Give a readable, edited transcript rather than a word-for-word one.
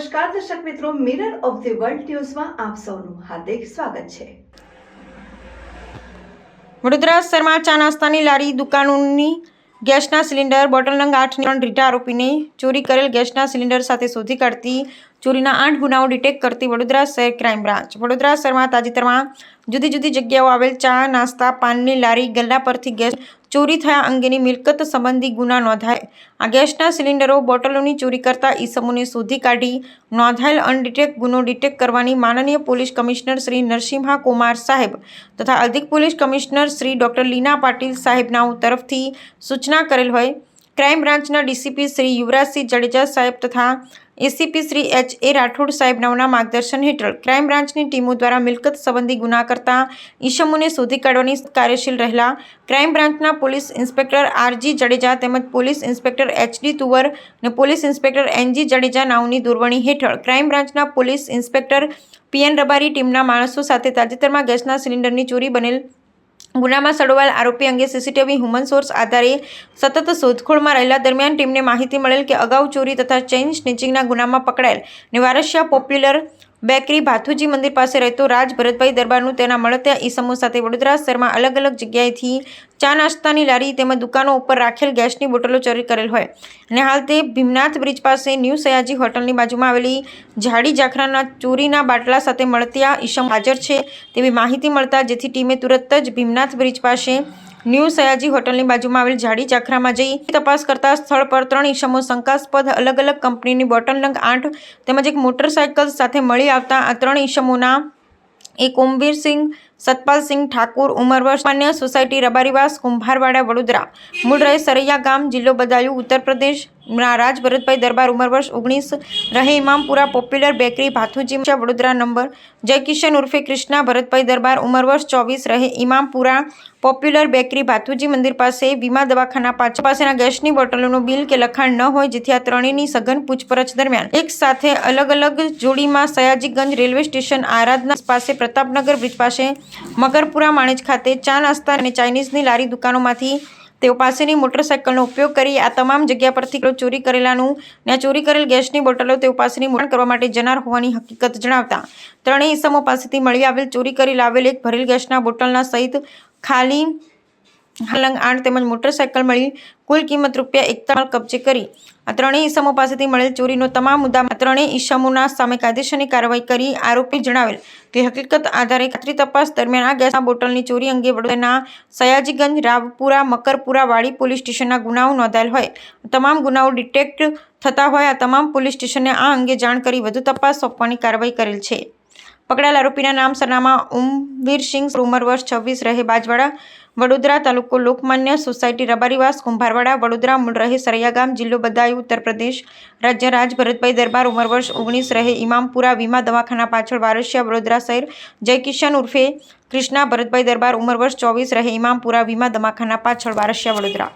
નમસ્કાર દર્શક મિત્રો, મિરર ઓફ ધ વર્લ્ડ ન્યૂઝમાં આપ સૌનું હાર્દિક સ્વાગત છે। વડોદરા શહેરમાં ચા નાસ્તાની લારી દુકાનોની ગેસના સિલિન્ડર બોટલ નંગ 8ની 3 રીટા આરોપીને ચોરી કરેલ ગેસના સિલિન્ડર સાથે શોધી કાઢતી ચોરીના 8 ગુનાઓ ડિટેક્ટ કરતી વડોદરા શહેર ક્રાઇમ બ્રાન્ચ। વડોદરા શહેરમાં તાજેતરમાં જુદી જુદી જગ્યાઓ આવેલ ચા નાસ્તા પાનની લારી ગલ્લા પરથી ગેસ ચોરી થયા અંગેની મિલકત સંબંધી ગુના નોંધાય। આ ગેસના સિલિન્ડરો બોટલોની ચોરી કરતા ઈસમોને શોધી કાઢી નોંધાયેલ અનડિટેક્ટ ગુનો ડિટેક્ટ કરવાની માનનીય પોલીસ કમિશનર શ્રી નરસિંહા કુમાર સાહેબ તથા અધિક પોલીસ કમિશનર શ્રી ડોક્ટર લીના પાટીલ સાહેબનાઓ તરફથી સૂચના કરેલ હોય। ક્રાઇમ બ્રાન્ચના ડીસીપી શ્રી યુવરાજસિંહ જડેજા સાહેબ તથા એસીપી શ્રી એચ.એ. રાઠોડ સાહેબનાઓના માર્ગદર્શન હેઠળ ક્રાઇમ બ્રાન્ચની ટીમો દ્વારા મિલકત સંબંધી ગુના કરતા ઈસમોને શોધી કાઢવાની કાર્યશીલ રહેલા ક્રાઇમ બ્રાન્ચના પોલીસ ઇન્સ્પેક્ટર આર.જી. જડેજા તેમજ પોલીસ ઇન્સ્પેક્ટર એચ.ડી. તુવર અને પોલીસ ઇન્સ્પેક્ટર એન.જી. જડેજા નાઓની દોરવણી હેઠળ ક્રાઇમ બ્રાન્ચના પોલીસ ઇન્સ્પેક્ટર પી.એન. રબારી ટીમના માણસો સાથે તાજેતરમાં ગેસના સિલિન્ડરની ચોરી બનેલ ગુનામાં સંડોવાયેલ આરોપી અંગે સીસીટીવી હ્યુમન સોર્સ આધારે સતત શોધખોળમાં રહેલા દરમિયાન ટીમને માહિતી મળેલ કે અગાઉ ચોરી તથા ચેઇન સ્નેચિંગના ગુનામાં પકડાયેલ ને વારસિયા પોપ્યુલર બેકરી ભાથુજી મંદિર પાસે રહેતો રાજ ભરતભાઈ દરબારનું તેના મળત્યા ઈસમો સાથે વડોદરા શહેરમાં અલગ અલગ જગ્યાએથી ચા નાસ્તાની લારી તેમજ દુકાનો ઉપર રાખેલ ગેસની બોટલો ચોરી કરેલ હોય અને હાલ તે ભીમનાથ બ્રિજ પાસે ન્યૂ સયાજી હોટલની બાજુમાં આવેલી ઝાડી ઝાખરાના ચોરીના બાટલા સાથે મળત્યા ઈસમ હાજર છે તેવી માહિતી મળતા જેથી ટીમે તુરંત જ ભીમનાથ બ્રિજ પાસે ન્યૂ સયાજી હોટલની બાજુમાં આવેલ ઝાડી ઝાખરામાં જઈ તપાસ કરતા સ્થળ પર 3 ઈસમો શંકાસ્પદ અલગ અલગ કંપનીની બોટલ નંગ 8 તેમજ એક મોટરસાયકલ સાથે મળી આવતા આ 3 ઈસમોના એક ઓમવીરસિંહ સતપાલસિંહ ઠાકુર ઉંમર વર્ષ માન્ય સોસાયટી રબારીવાસ કુંભારવાડા વડોદરા મૂળ રહે સરૈયા ગામ જિલ્લો બદાયું ઉત્તર પ્રદેશ રાજ ભરતભાઈ દરબાર ઉંમર વર્ષ 19 રહે Imampura popular bakery Bhathuji Vadodara number Jaykishan ઉર્ફે કૃષ્ણા ભરતભાઈ દરબાર ઉંમર વર્ષ 24 રહે ઇમામપુરા પોપ્યુલર બેકરી ભાથુજી મંદિર પાસે વીમા દવાખાના પાછળ પાસેના ગેસની બોટલોનું બિલ કે લખાણ ન હોય જેથી આ ત્રણેયની સઘન પૂછપરછ દરમિયાન એક સાથે અલગ અલગ જોડીમાં સયાજીગંજ રેલવે સ્ટેશન આરાધના પાસે પ્રતાપનગર બ્રિજ પાસે મગરપુરા માણેજ ખાતે ચા નાસ્તા અને ચાઇનીઝની લારી દુકાનોમાંથી તેઓ પાસેની મોટરસાયકલનો ઉપયોગ કરી આ તમામ જગ્યા પરથી ચોરી કરેલાનું ને ચોરી કરેલ ગેસની બોટલો તેઓ પાસેની મોટણ કરવા માટે જનાર હોવાની હકીકત જણાવતા ત્રણેય ઈસમો પાસેથી મળી આવેલ ચોરી કરી લાવેલ એક ભરેલ ગેસના બોટલના સહિત ખાલી હલંગ 8 તેમજ મોટરસાયકલ મળી કુલ કિંમત ₹51 કબજે કરી આ ત્રણેય ઈસમો પાસેથી મળેલ ચોરીનો તમામ મુદ્દા ત્રણેય ઈસમોના સામે કાયદેસરની કાર્યવાહી કરી આરોપી જણાવેલ તે હકીકત આધારે ખાતરી તપાસ દરમિયાન આ ગેસના બોટલની ચોરી અંગે વડોદરાના સયાજીગંજ રાવપુરા મકરપુરા વાડી પોલીસ સ્ટેશનના ગુનાઓ નોંધાયેલ હોય તમામ ગુનાઓ ડિટેક્ટ થતા હોય આ તમામ પોલીસ સ્ટેશનને આ અંગે જાણ કરી વધુ તપાસ સોંપવાની કાર્યવાહી કરેલ છે। પકડાયેલ આરોપીના નામ સરનામા ઓમવીરસિંહ ઉંમર વર્ષ 26 રહે બાજવાડા વડોદરા તાલુકો લોકમાન્ય સોસાયટી રબારીવાસ કુંભારવાડા વડોદરા મૂળ રહે સરૈયા ગામ જિલ્લો બદાયું ઉત્તર પ્રદેશ રાજ્ય રાજ ભરતભાઈ દરબાર ઉંમર વર્ષ 19 રહે ઇમામપુરા વીમા દવાખાના પાછળ વારસિયા વડોદરા શહેર જયકિશન ઉર્ફે કૃષ્ણા ભરતભાઈ દરબાર ઉંમર વર્ષ 24 રહે ઇમામપુરા વીમા દવાખાના પાછળ વારસિયા વડોદરા।